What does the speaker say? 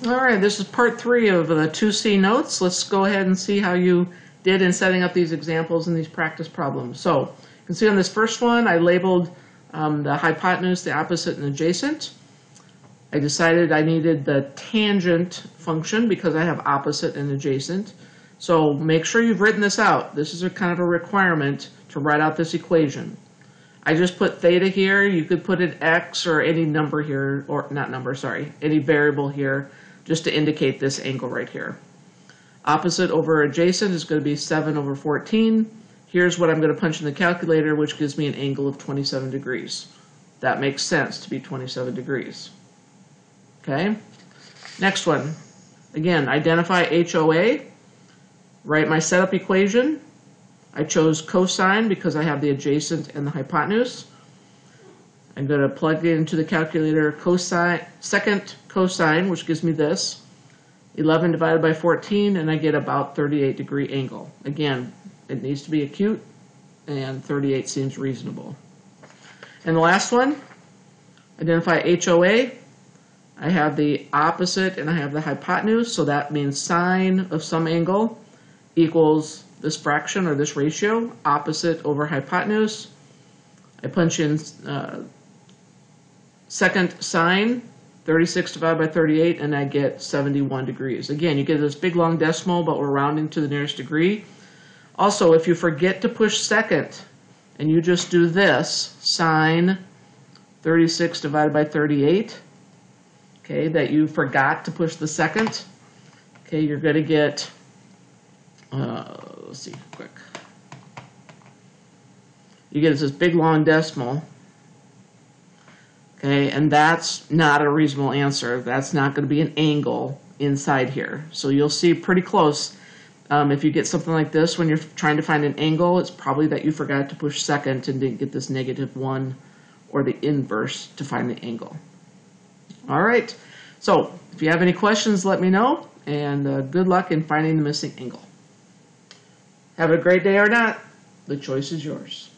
All right, this is part 3 of the 2C notes. Let's go ahead and see how you did in setting up these examples and these practice problems. So you can see on this first one, I labeled the hypotenuse, the opposite, and adjacent. I decided I needed the tangent function because I have opposite and adjacent. So make sure you've written this out. This is a kind of a requirement to write out this equation. I just put theta here. You could put an x or any number here, or not number, sorry, any variable here, just to indicate this angle right here. Opposite over adjacent is going to be 7 over 14. Here's what I'm going to punch in the calculator, which gives me an angle of 27 degrees. That makes sense to be 27 degrees. Okay? Next one. Again, identify HOA. Write my setup equation. I chose cosine because I have the adjacent and the hypotenuse. I'm going to plug it into the calculator cosine, second cosine, which gives me this. 11 divided by 14, and I get about 38-degree angle. Again, it needs to be acute, and 38 seems reasonable. And the last one, identify HOA. I have the opposite and I have the hypotenuse, so that means sine of some angle equals this fraction or this ratio, opposite over hypotenuse. I punch in second sine, 36 divided by 38, and I get 71 degrees. Again, you get this big long decimal, but we're rounding to the nearest degree. Also, if you forget to push second, and you just do this, sine 36 divided by 38, okay, that you forgot to push the second, okay, you're going to get, let's see, quick. You get this big long decimal. Okay, and that's not a reasonable answer. That's not going to be an angle inside here. So you'll see pretty close. If you get something like this when you're trying to find an angle, it's probably that you forgot to push second and didn't get this -1 or the inverse to find the angle. All right, so if you have any questions, let me know, and good luck in finding the missing angle. Have a great day or not. The choice is yours.